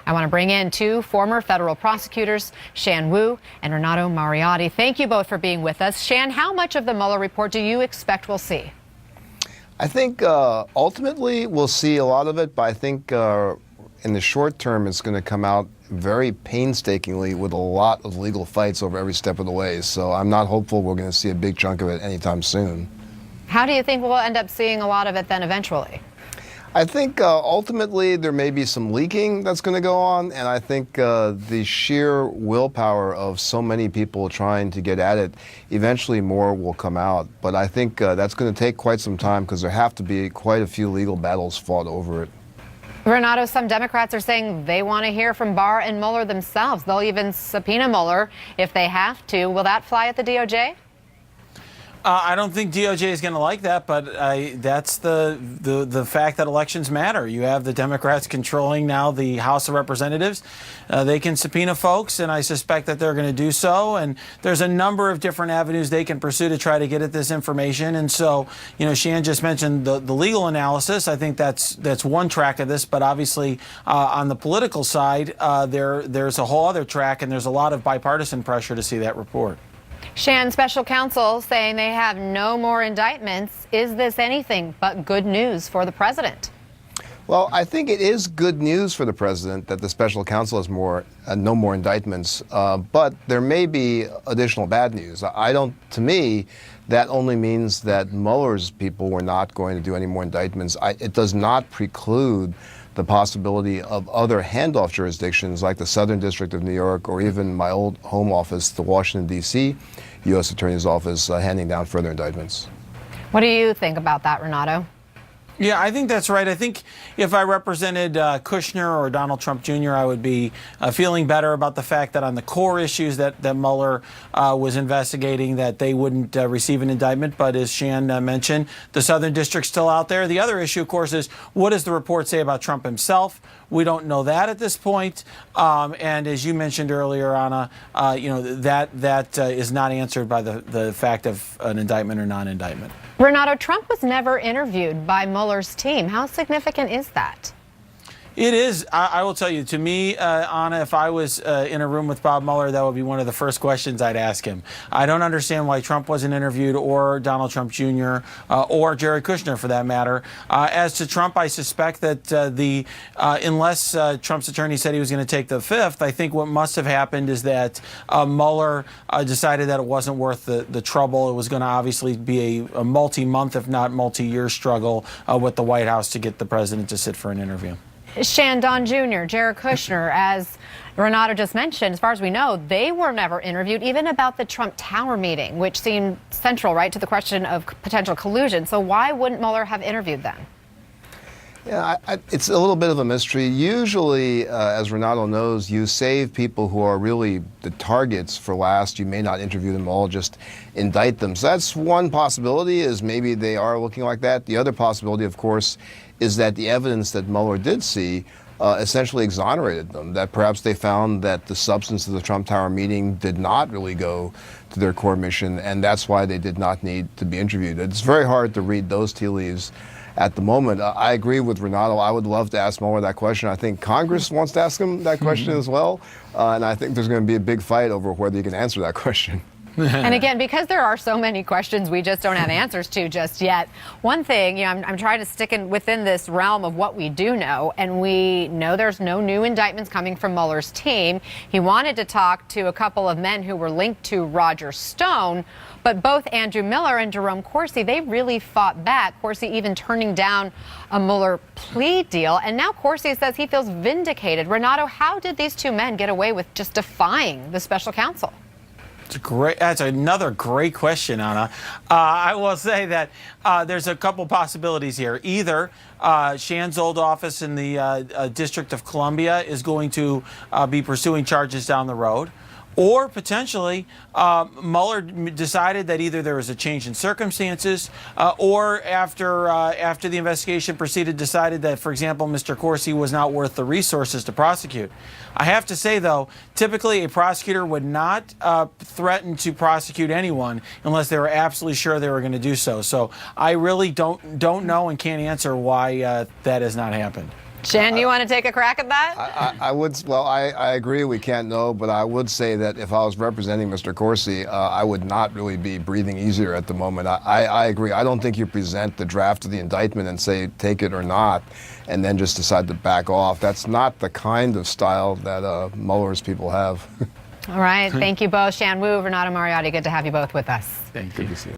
I want to bring in two former federal prosecutors, Shan Wu and Renato Mariotti. Thank you both for being with us. Shan, how much of the Mueller report do you expect we'll see? I think ultimately we'll see a lot of it, but I think in the short term it's going to come out very painstakingly with a lot of legal fights over every step of the way. So I'm not hopeful we're going to see a big chunk of it anytime soon. How do you think we'll end up seeing a lot of it then eventually? I think ultimately there may be some leaking that's going to go on, and I think the sheer willpower of so many people trying to get at it, eventually more will come out. But I think that's going to take quite some time because there have to be quite a few legal battles fought over it. Renato, some Democrats are saying they want to hear from Barr and Mueller themselves. They'll even subpoena Mueller if they have to. Will that fly at the DOJ? I don't think DOJ is going to like that, but that's the fact that elections matter. You have the Democrats controlling now the House of Representatives. They can subpoena folks, and I suspect that they're going to do so. And there's a number of different avenues they can pursue to try to get at this information. And so, you know, Shan just mentioned the legal analysis. I think that's one track of this. But obviously, on the political side, there's a whole other track, and there's a lot of bipartisan pressure to see that report. Shan, special counsel saying they have no more indictments. Is this anything but good news for the president? Well, I think it is good news for the president that the special counsel has no more indictments, but there may be additional bad news. To me, that only means that Mueller's people were not going to do any more indictments. It does not preclude the possibility of other handoff jurisdictions like the Southern District of New York or even my old home office, the Washington, D.C. U.S. Attorney's Office, handing down further indictments. What do you think about that, Renato? Yeah, I think that's right. I think if I represented Kushner or Donald Trump Jr., I would be feeling better about the fact that on the core issues that Mueller was investigating, that they wouldn't receive an indictment. But as Shan mentioned, the Southern District's still out there. The other issue, of course, is what does the report say about Trump himself? We don't know that at this point. And as you mentioned earlier, Anna, you know, that is not answered by the fact of an indictment or non-indictment. Renato, Trump was never interviewed by Mueller's team. How significant is that? It is. I will tell you, to me, Anna, if I was in a room with Bob Mueller, that would be one of the first questions I'd ask him. I don't understand why Trump wasn't interviewed, or Donald Trump Jr., or Jared Kushner, for that matter. As to Trump, I suspect that unless Trump's attorney said he was going to take the fifth, I think what must have happened is that Mueller decided that it wasn't worth the trouble. It was going to obviously be a multi-month, if not multi-year struggle with the White House to get the president to sit for an interview. Shan, Don Jr., Jared Kushner, as Renato just mentioned, as far as we know, they were never interviewed, even about the Trump Tower meeting, which seemed central, right, to the question of potential collusion. So why wouldn't Mueller have interviewed them? Yeah, it's a little bit of a mystery. Usually, as Renato knows, you save people who are really the targets for last. You may not interview them all, just indict them. So that's one possibility, is maybe they are looking like that. The other possibility, of course, is that the evidence that Mueller did see essentially exonerated them, that perhaps they found that the substance of the Trump Tower meeting did not really go to their core mission, and that's why they did not need to be interviewed. It's very hard to read those tea leaves at the moment. I agree with Renato. I would love to ask Mueller that question. I think Congress wants to ask him that question as well, and I think there's going to be a big fight over whether he can answer that question. And again, because there are so many questions we just don't have answers to just yet, one thing, you know, I'm trying to stick within this realm of what we do know, and we know there's no new indictments coming from Mueller's team. He wanted to talk to a couple of men who were linked to Roger Stone, but both Andrew Miller and Jerome Corsi, they really fought back. Corsi even turning down a Mueller plea deal, and now Corsi says he feels vindicated. Renato, how did these two men get away with just defying the special counsel? That's another great question, Anna. I will say that there's a couple possibilities here. Either Shan's old office in the District of Columbia is going to be pursuing charges down the road, or potentially Mueller decided that either there was a change in circumstances or after the investigation proceeded, decided that, for example, Mr. Corsi was not worth the resources to prosecute. I have to say, though, typically a prosecutor would not threaten to prosecute anyone unless they were absolutely sure they were going to do so. So I really don't know and can't answer why that has not happened. Shan, you want to take a crack at that? I would. Well, I agree. We can't know, but I would say that if I was representing Mr. Corsi, I would not really be breathing easier at the moment. I agree. I don't think you present the draft of the indictment and say take it or not, and then just decide to back off. That's not the kind of style that Mueller's people have. All right. Thank you both. Shan Wu, Renato Mariotti, good to have you both with us. Thank you. Good to see you.